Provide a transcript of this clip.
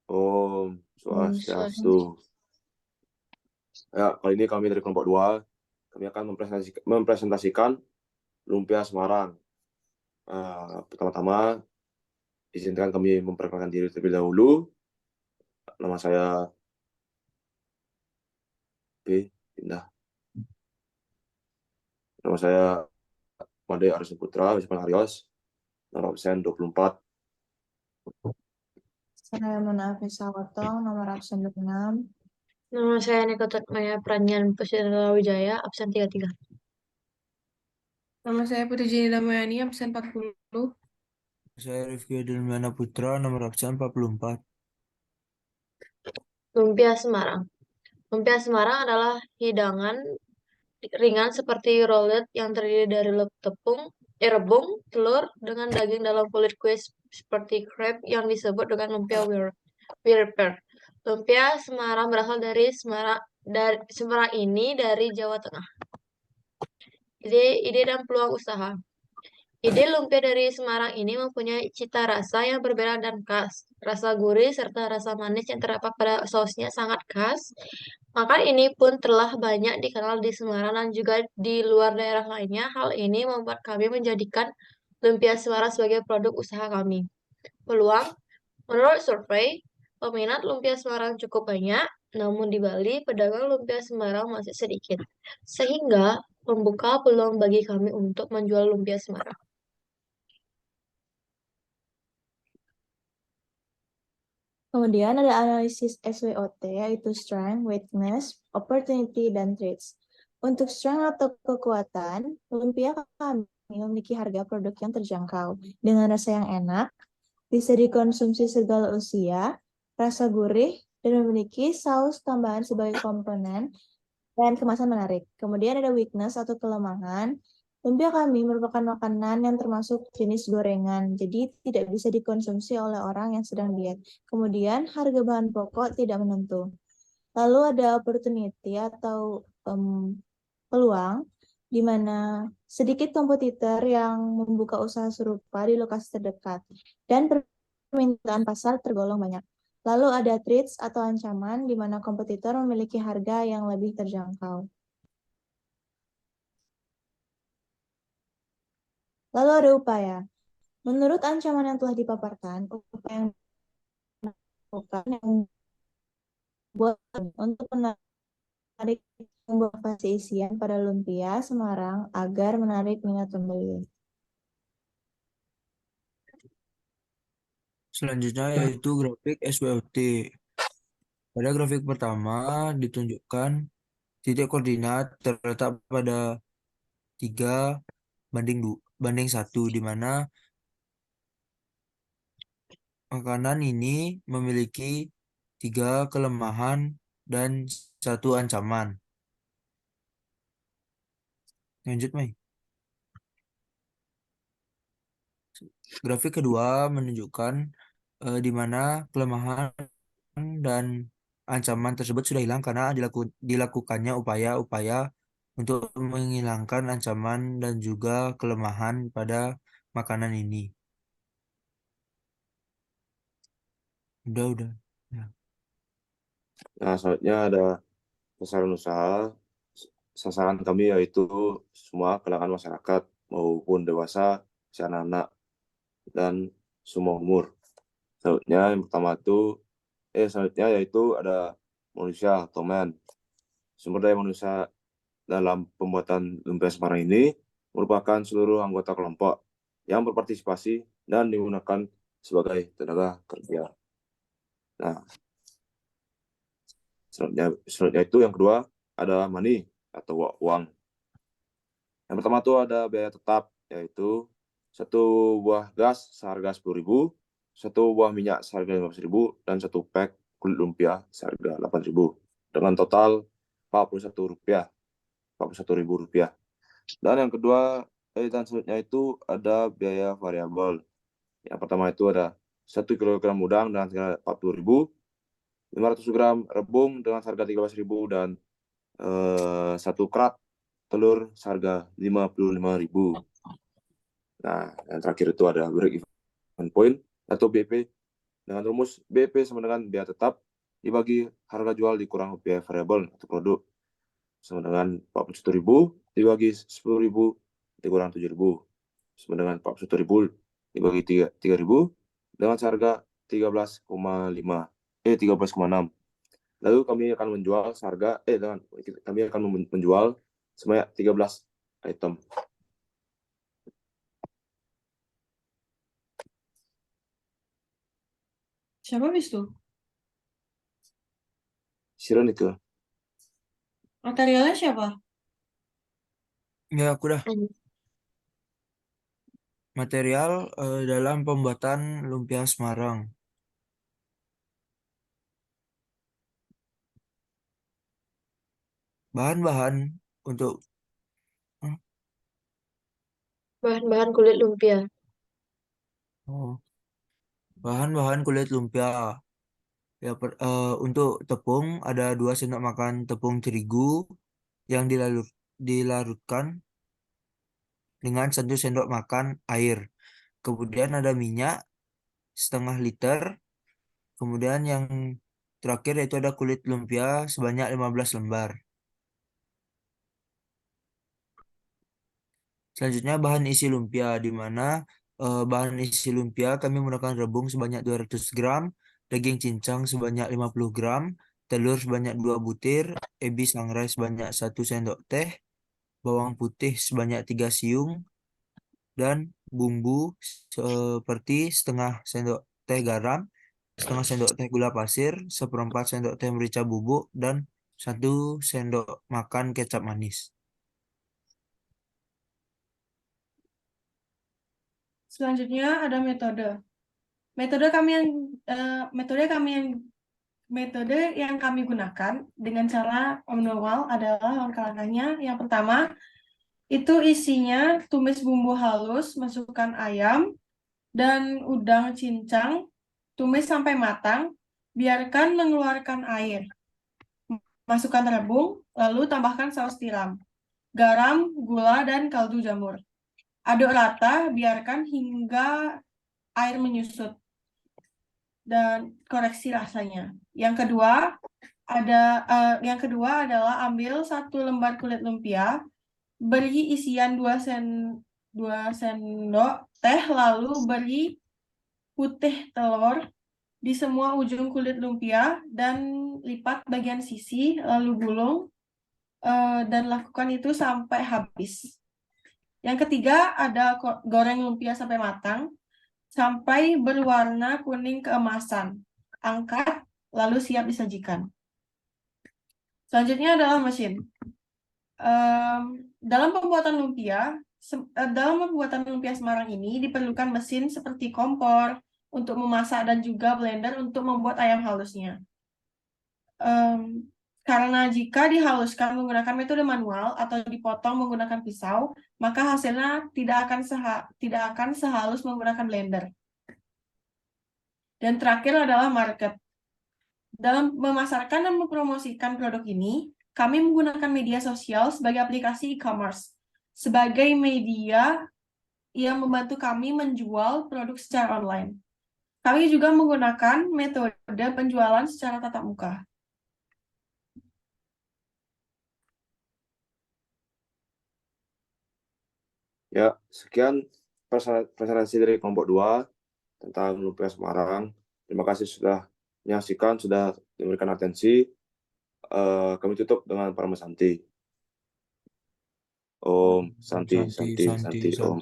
Om Swastiastu. Swastiastu. Ya, kali ini kami dari kelompok 2, kami akan mempresentasikan Lumpia Semarang. Pertama-tama, izinkan kami memperkenalkan diri terlebih dahulu. Nama saya Pindah. Nama saya Made Aris Putra, Wisman Arios, nomor absen 24. Saya Munafis Sawatong, nomor absen 26. Nama saya Nikotot Maya Pranyan Pusira Wijaya, absen 33. Nama saya Putri Jenny Damayani, absen 40. Saya Rifki Adilmiana Putra, nomor absen 44. Lumpia Semarang. Lumpia Semarang adalah hidangan ringan seperti rolet yang terdiri dari rebung, telur dengan daging dalam kulit kue seperti crepe yang disebut dengan lumpia wirper. Lumpia Semarang berasal dari Semarang ini dari Jawa Tengah. Ide dan peluang usaha. Ide lumpia dari Semarang ini mempunyai cita rasa yang berbeda dan khas. Rasa gurih serta rasa manis yang terdapat pada sausnya sangat khas. Makan ini pun telah banyak dikenal di Semarang dan juga di luar daerah lainnya. Hal ini membuat kami menjadikan lumpia Semarang sebagai produk usaha kami. Peluang, menurut survei, peminat lumpia Semarang cukup banyak, namun di Bali pedagang lumpia Semarang masih sedikit. Sehingga membuka peluang bagi kami untuk menjual lumpia Semarang. Kemudian ada analisis SWOT, yaitu Strength, Weakness, Opportunity, dan Threats. Untuk strength atau kekuatan, lumpia kami memiliki harga produk yang terjangkau, dengan rasa yang enak, bisa dikonsumsi segala usia, rasa gurih, dan memiliki saus tambahan sebagai komponen, dan kemasan menarik. Kemudian ada weakness atau kelemahan. Lumpia kami merupakan makanan yang termasuk jenis gorengan, jadi tidak bisa dikonsumsi oleh orang yang sedang diet. Kemudian harga bahan pokok tidak menentu. Lalu ada opportunity atau peluang, di mana sedikit kompetitor yang membuka usaha serupa di lokasi terdekat, dan permintaan pasar tergolong banyak. Lalu ada threats atau ancaman, di mana kompetitor memiliki harga yang lebih terjangkau. Lalu ada upaya. Menurut ancaman yang telah dipaparkan, upaya yang dilakukan yang buat untuk menarik inovasi isian pada lumpia Semarang agar menarik minat pembeli. Selanjutnya yaitu grafik SWOT. Pada grafik pertama ditunjukkan titik koordinat terletak pada 3:1, di mana makanan ini memiliki 3 kelemahan dan 1 ancaman. Lanjut, Mai. Grafik kedua menunjukkan di mana kelemahan dan ancaman tersebut sudah hilang karena dilakukannya upaya-upaya untuk menghilangkan ancaman dan juga kelemahan pada makanan ini. Udah. Ya. Nah, selanjutnya ada sasaran usaha. Sasaran kami yaitu semua kalangan masyarakat maupun dewasa, anak-anak, dan semua umur. Selanjutnya yang pertama selanjutnya yaitu ada manusia atau man. Sumber daya manusia dalam pembuatan lumpia Semarang ini merupakan seluruh anggota kelompok yang berpartisipasi dan digunakan sebagai tenaga kerja. Nah, selanjutnya itu yang kedua ada money atau uang. Yang pertama itu ada biaya tetap, yaitu 1 buah gas seharga 10.000, 1 buah minyak seharga 15.000, dan 1 pack kulit lumpia seharga 8.000, dengan total 41 rupiah, 41.000 rupiah. Dan yang kedua, dan selanjutnya itu ada biaya variabel. Yang pertama itu ada 1 kg udang dengan harga 40.000, 500 gram rebung dengan harga 13.000, dan 1 kerat telur seharga 55.000. Nah, yang terakhir itu ada break even point atau BP dengan rumus BP sama dengan biaya tetap dibagi harga jual dikurang biaya variabel atau produk sama dengan 41.000 dibagi 10.000 dikurang 7.000 sama dengan 41.000 dibagi 3.000 dengan harga 13,6. Lalu kami akan menjual kami akan menjual sebanyak 13 item. Siapa bis tuh? Siron itu. Materialnya siapa? Ya, aku dah. Material dalam pembuatan lumpia Semarang. Bahan-bahan untuk Bahan-bahan kulit lumpia. bahan-bahan kulit lumpia. Ya, untuk tepung ada 2 sendok makan tepung terigu yang dilarutkan dengan 1 sendok makan air. Kemudian ada minyak setengah liter. Kemudian yang terakhir yaitu ada kulit lumpia sebanyak 15 lembar. Selanjutnya bahan isi lumpia, di mana bahan isi lumpia kami menggunakan rebung sebanyak 200 gram, daging cincang sebanyak 50 gram, telur sebanyak 2 butir, ebi sangrai sebanyak 1 sendok teh, bawang putih sebanyak 3 siung, dan bumbu seperti setengah sendok teh garam, setengah sendok teh gula pasir, 1/4 sendok teh merica bubuk, dan 1 sendok makan kecap manis. Selanjutnya ada metode. Metode yang kami gunakan dengan cara manual adalah langkah-langkahnya. Yang pertama, itu isinya tumis bumbu halus, masukkan ayam dan udang cincang, tumis sampai matang, biarkan mengeluarkan air. Masukkan rebung, lalu tambahkan saus tiram, garam, gula, dan kaldu jamur. Aduk rata, biarkan hingga air menyusut dan koreksi rasanya. Yang kedua adalah ambil 1 lembar kulit lumpia, beri isian 2 sendok teh, lalu beri putih telur di semua ujung kulit lumpia dan lipat bagian sisi, lalu gulung dan lakukan itu sampai habis. Yang ketiga ada goreng lumpia sampai matang, sampai berwarna kuning keemasan. Angkat, lalu siap disajikan. Selanjutnya adalah mesin. Dalam pembuatan lumpia Semarang ini diperlukan mesin seperti kompor untuk memasak dan juga blender untuk membuat ayam halusnya. Karena jika dihaluskan menggunakan metode manual atau dipotong menggunakan pisau, maka hasilnya tidak akan sehalus menggunakan blender. Dan terakhir adalah market. Dalam memasarkan dan mempromosikan produk ini, kami menggunakan media sosial sebagai aplikasi e-commerce, sebagai media yang membantu kami menjual produk secara online. Kami juga menggunakan metode penjualan secara tatap muka. Ya, sekian presentasi dari kelompok 2 tentang lumpia Semarang. Terima kasih sudah menyaksikan, sudah memberikan atensi. Kami tutup dengan Parama Santi. Om Santi, Santi, Santi, Om.